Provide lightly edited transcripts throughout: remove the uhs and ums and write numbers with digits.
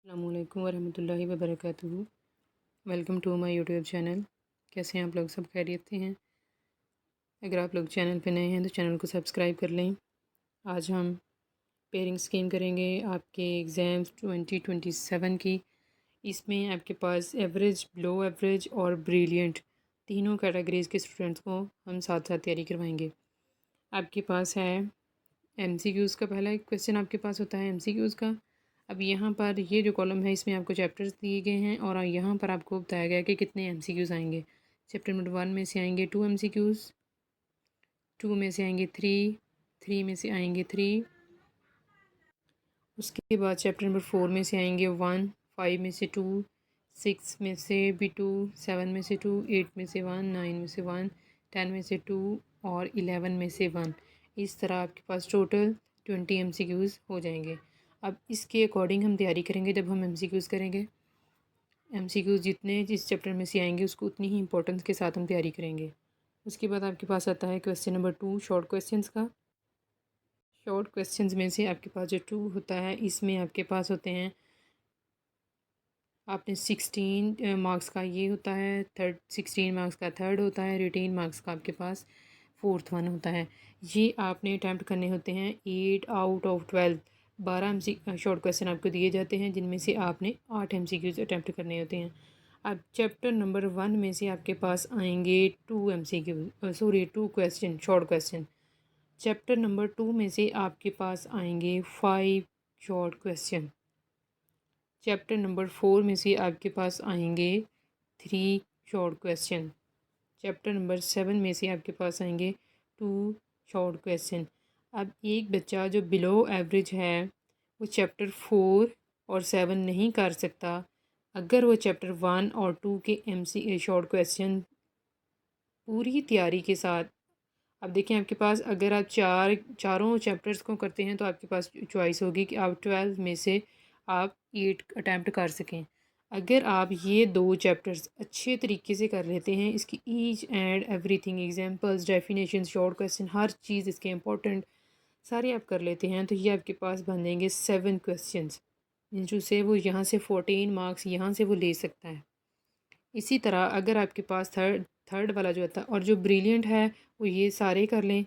अस्सलामुअलैकुम वरहमतुल्लाहि वबरकातुहू। Welcome to my YouTube channel. कैसे हैं आप लोग? सब खैरियत से हैं? अगर आप लोग चैनल पे नए हैं तो चैनल को सब्सक्राइब कर लें। आज हम पेयरिंग स्कीम करेंगे आपके एग्ज़ाम्स 2027 की। इसमें आपके पास एवरेज, लो एवरेज और ब्रिलियंट तीनों कैटेगरीज़ के स्टूडेंट्स को हम साथ साथ तैयारी करवाएंगे। आपके पास है MCQs का पहला एक क्वेश्चन आपके पास होता है MCQs का। अब यहाँ पर ये जो कॉलम है इसमें आपको चैप्टर्स दिए गए हैं और यहाँ पर आपको बताया गया है कि कितने MCQs आएंगे। चैप्टर नंबर 1 में से आएंगे 2 MCQs, 2 में से आएंगे 3, 3 में से आएंगे 3। उसके बाद चैप्टर नंबर 4 में से आएंगे 1, 5 में से 2, 6 में से भी 2, 7 में से 2, 8 में से 1, 9 में से 1, 10 में से 2 और 11 में से 1। इस तरह आपके पास टोटल 20 MCQs हो जाएंगे। अब इसके अकॉर्डिंग हम तैयारी करेंगे। जब हम MCQs करेंगे, MCQs जितने जिस चैप्टर में से आएंगे उसको उतनी ही इंपॉर्टेंस के साथ हम तैयारी करेंगे। उसके बाद आपके पास आता है क्वेश्चन नंबर 2 शॉर्ट क्वेश्चंस का। शॉर्ट क्वेश्चंस में से आपके पास जो 2 होता है इसमें आपके पास होते हैं, आपने 16 मार्क्स का ये होता है, 16 मार्क्स का थर्ड होता है, 18 मार्क्स का आपके पास फोर्थ वन होता है। ये आपने अटैम्प्ट करने होते हैं 8 आउट ऑफ 12। 12 शॉर्ट क्वेश्चन आपको दिए जाते हैं जिनमें से आपने 8 MCQs अटैम्प्ट करने होते हैं। अब चैप्टर नंबर 1 में से आपके पास आएंगे 2 question, short question. Chapter number 2 में से आपके पास आएंगे 5 शॉर्ट क्वेश्चन। चैप्टर नंबर 4 में से आपके पास आएंगे 3 शॉर्ट क्वेश्चन। चैप्टर नंबर 7 में से आपके पास आएंगे 2 शॉर्ट क्वेश्चन। अब एक बच्चा जो बिलो एवरेज है वो चैप्टर 4 और 7 नहीं कर सकता अगर वो चैप्टर 1 और 2 के MC शॉर्ट क्वेश्चन पूरी तैयारी के साथ। अब देखें आपके पास अगर आप चारों चैप्टर्स को करते हैं तो आपके पास चॉइस होगी कि आप 12 में से आप 8 अटैम्प्ट कर सकें। अगर आप ये 2 चैप्टर्स अच्छे तरीके से कर लेते हैं, इसकी each and everything, examples, definition, short question, हर चीज़ इसके इंपॉर्टेंट सारे आप कर लेते हैं, तो ये आपके पास बन जाएंगे 7 क्वेश्चंस जिनसे वो यहाँ से 14 मार्क्स यहाँ से वो ले सकता है। इसी तरह अगर आपके पास थर्ड वाला जो होता है और जो ब्रिलियंट है वो ये सारे कर लें।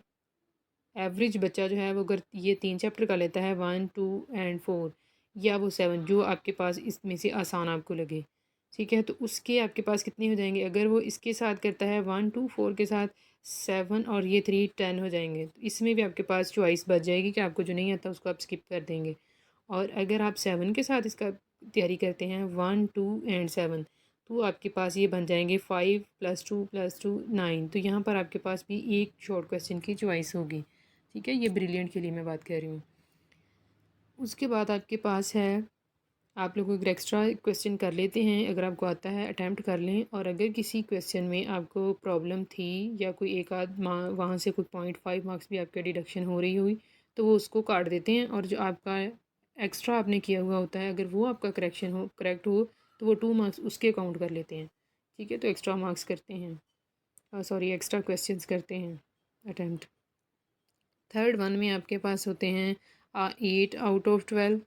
एवरेज बच्चा जो है वो अगर ये 3 चैप्टर का लेता है 1, 2 एंड 4 या वो 7 जो आपके पास इसमें से आसान आपको लगे, ठीक है, तो उसके आपके पास कितने हो जाएंगे। अगर वो इसके साथ करता है 1, 2, 4 के साथ 7 और ये 3, 10 हो जाएंगे। तो इसमें भी आपके पास चॉइस बच जाएगी कि आपको जो नहीं आता उसको आप स्किप कर देंगे। और अगर आप 7 के साथ इसका तैयारी करते हैं 1, 2 एंड 7 तो आपके पास ये बन जाएंगे 5 + 2 + 9। तो यहाँ पर आपके पास भी एक शॉर्ट क्वेश्चन की चॉइस होगी, ठीक है। ये ब्रिलियंट के लिए मैं बात कर रही हूँ। उसके बाद आपके पास है, आप लोग अगर एक्स्ट्रा क्वेश्चन कर लेते हैं, अगर आपको आता है अटैम्प्ट कर लें। और अगर किसी क्वेश्चन में आपको प्रॉब्लम थी या कोई एक आध वहाँ से कोई 0.5 मार्क्स भी आपके डिडक्शन हो रही हुई तो वो उसको काट देते हैं। और जो आपका एक्स्ट्रा आपने किया हुआ होता है अगर वो आपका करेक्ट हो तो वो 2 मार्क्स उसके काउंट कर लेते हैं, ठीक है। तो एक्स्ट्रा मार्क्स करते हैं, सॉरी एक्स्ट्रा क्वेश्चंस करते हैं अटैम्प्ट। थर्ड वन में आपके पास होते हैं 8 आउट ऑफ 12।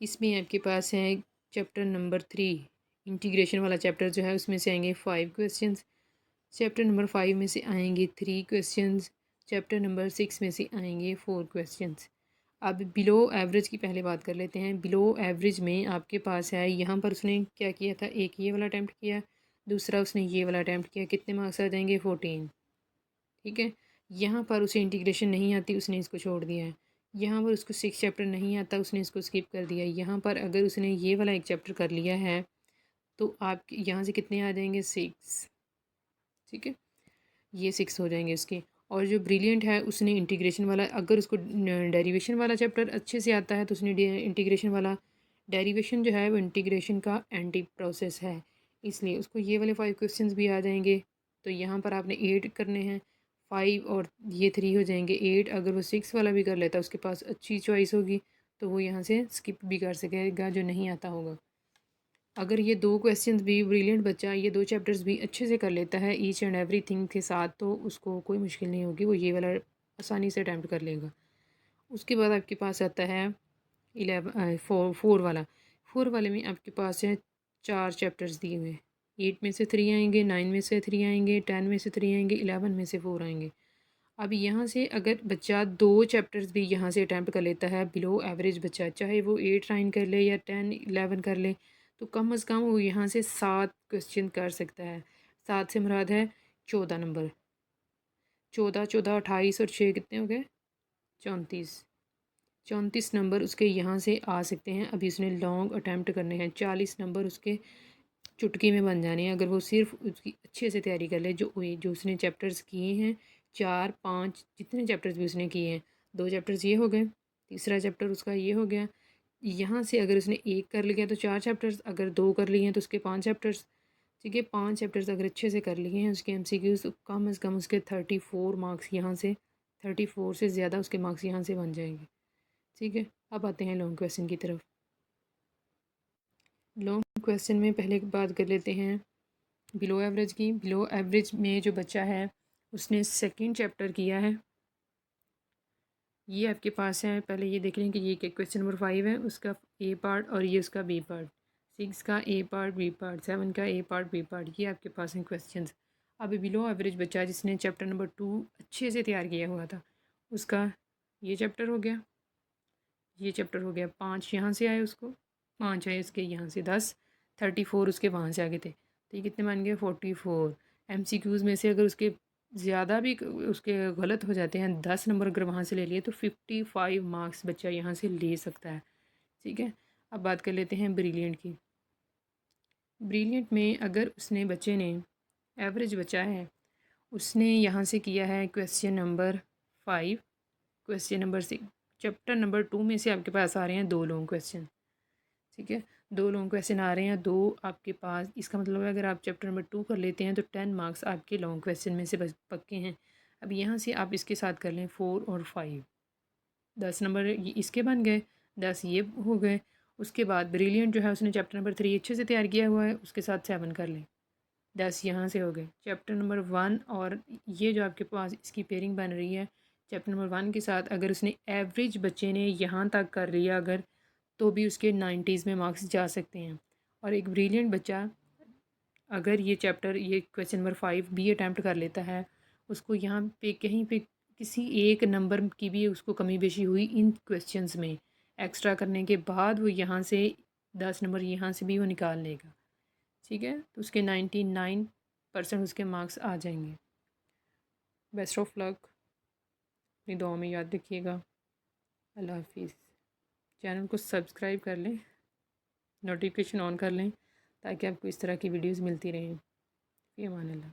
इसमें आपके पास है चैप्टर नंबर 3 इंटीग्रेशन वाला चैप्टर जो है उसमें से आएंगे 5 क्वेश्चंस। चैप्टर नंबर 5 में से आएंगे 3 क्वेश्चंस। चैप्टर नंबर 6 में से आएंगे 4 क्वेश्चंस। अब बिलो एवरेज की पहले बात कर लेते हैं। बिलो एवरेज में आपके पास है, यहाँ पर उसने क्या किया था, एक ये वाला अटैम्प्ट किया, दूसरा उसने ये वाला अटैम्प्ट किया। कितने मार्क्स आ जाएंगे? 14, ठीक है। यहाँ पर उसे इंटीग्रेशन नहीं आती, उसने इसको छोड़ दिया है। यहाँ पर उसको 6 चैप्टर नहीं आता, उसने इसको स्किप कर दिया। यहाँ पर अगर उसने ये वाला एक चैप्टर कर लिया है तो आप यहाँ से कितने आ जाएंगे? 6, ठीक है, ये 6 हो जाएंगे इसके। और जो ब्रिलियंट है उसने इंटीग्रेशन वाला, अगर उसको डेरिवेशन वाला चैप्टर अच्छे से आता है तो उसने इंटीग्रेशन वाला, डेरिवेशन जो है वो इंटीग्रेशन का एंटी प्रोसेस है, इसलिए उसको ये वाले 5 क्वेश्चंस भी आ जाएंगे। तो यहाँ पर आपने 8 करने हैं, 5 और ये 3 हो जाएंगे 8। अगर वो 6 वाला भी कर लेता है उसके पास अच्छी चॉइस होगी तो वो यहाँ से स्किप भी कर सकेगा जो नहीं आता होगा। अगर ये 2 क्वेश्चंस भी ब्रिलियंट बच्चा ये 2 चैप्टर्स भी अच्छे से कर लेता है ईच एंड एवरीथिंग के साथ तो उसको कोई मुश्किल नहीं होगी, वो ये वाला आसानी से अटैम्प्ट कर लेगा। उसके बाद आपके पास आता है 11 4 वाला। 4 वाले में आपके पास है 4 चैप्टर्स दिए हुए हैं। 8 में से 3 आएंगे, 9 में से 3 आएंगे, 10 में से 3 आएंगे, 11 में से 4 आएंगे। अब यहाँ से अगर बच्चा 2 चैप्टर्स भी यहाँ से अटैम्प्ट कर लेता है, बिलो एवरेज बच्चा, चाहे वो 8 9 कर ले या 10 11 कर ले, तो कम अज़ कम वो यहाँ से 7 क्वेश्चन कर सकता है। 7 से मुराद है 14 नंबर। 14 14 28 और 6 कितने हो गए? 34। 34 नंबर उसके यहाँ से आ सकते हैं। अभी उसने लॉन्ग अटैम्प्ट करने हैं, 40 नंबर उसके चुटकी में बन जाने हैं अगर वो सिर्फ उसकी अच्छे से तैयारी कर ले। जो उसने चैप्टर्स किए हैं 4 5 जितने चैप्टर्स भी उसने किए हैं, 2 चैप्टर्स ये हो गए, तीसरा चैप्टर उसका ये हो गया। यहाँ से अगर उसने 1 कर लिया तो 4 चैप्टर्स, अगर 2 कर लिए हैं तो उसके 5 चैप्टर्स। ठीक है, 5 चैप्टर्स अगर अच्छे से कर लिए हैं उसके MCQs, तो कम अज़ कम उसके 34 मार्क्स यहाँ से, 34 से ज़्यादा उसके मार्क्स यहाँ से बन जाएंगे। ठीक है, अब आते हैं लॉन्ग क्वेश्चन की तरफ। लॉन्ग क्वेश्चन में पहले बात कर लेते हैं बिलो एवरेज की। बिलो एवरेज में जो बच्चा है उसने सेकंड चैप्टर किया है, ये आपके पास है। पहले ये देख लें कि ये क्वेश्चन नंबर 5 है, उसका ए पार्ट और ये उसका बी पार्ट। 6 का ए पार्ट बी पार्ट, 7 का ए पार्ट बी पार्ट, ये आपके पास हैं क्वेश्चंस। अब बिलो एवरेज बच्चा जिसने चैप्टर नंबर 2 अच्छे से तैयार किया हुआ था, उसका ये चैप्टर हो गया, ये चैप्टर हो गया। 5 यहाँ से आए उसको, 5 आए उसके यहाँ से, 10 34 उसके वहाँ से आगे थे, तो ये कितने मान गए? 44। MCQs में से अगर उसके ज़्यादा भी उसके गलत हो जाते हैं, 10 नंबर अगर वहाँ से ले लिए तो 55 मार्क्स बच्चा यहाँ से ले सकता है। ठीक है, अब बात कर लेते हैं ब्रिलियंट की। ब्रिलियंट में अगर उसने बच्चे ने, एवरेज बच्चा है, उसने यहाँ से किया है question number 5, question number 6, chapter number 2 में से आपके पास आ रहे हैं 2 लॉन्ग क्वेश्चन। ठीक है, 2 लॉन्ग क्वेश्चन आ रहे हैं, 2 आपके पास, इसका मतलब है अगर आप चैप्टर नंबर 2 कर लेते हैं तो 10 मार्क्स आपके लॉन्ग क्वेश्चन में से पक्के हैं। अब यहाँ से आप इसके साथ कर लें 4 और 5, 10 नंबर इसके बन गए, 10 ये हो गए। उसके बाद ब्रिलियंट जो है उसने चैप्टर नंबर 3 अच्छे से तैयार किया हुआ है, उसके साथ 7 कर लें, 10 यहाँ से हो गए। चैप्टर नंबर 1 और ये जो आपके पास इसकी पेयरिंग बन रही है चैप्टर नंबर 1 के साथ, अगर उसने एवरेज बच्चे ने यहाँ तक कर लिया अगर, तो भी उसके 90s में मार्क्स जा सकते हैं। और एक ब्रिलियंट बच्चा अगर ये चैप्टर, ये क्वेश्चन नंबर 5 भी अटैम्प्ट कर लेता है, उसको यहाँ पे कहीं पे किसी एक नंबर की भी उसको कमी बेशी हुई इन क्वेश्चंस में एक्स्ट्रा करने के बाद, वो यहाँ से 10 नंबर यहाँ से भी वो निकाल लेगा। ठीक है, तो उसके 99% उसके मार्क्स आ जाएंगे। बेस्ट ऑफ लक, अपनी दुआ में याद रखिएगा। अल्लाह हाफिज़। चैनल को सब्सक्राइब कर लें, नोटिफिकेशन ऑन कर लें ताकि आपको इस तरह की वीडियोस मिलती रहें। फ़ी अमान अल्लाह।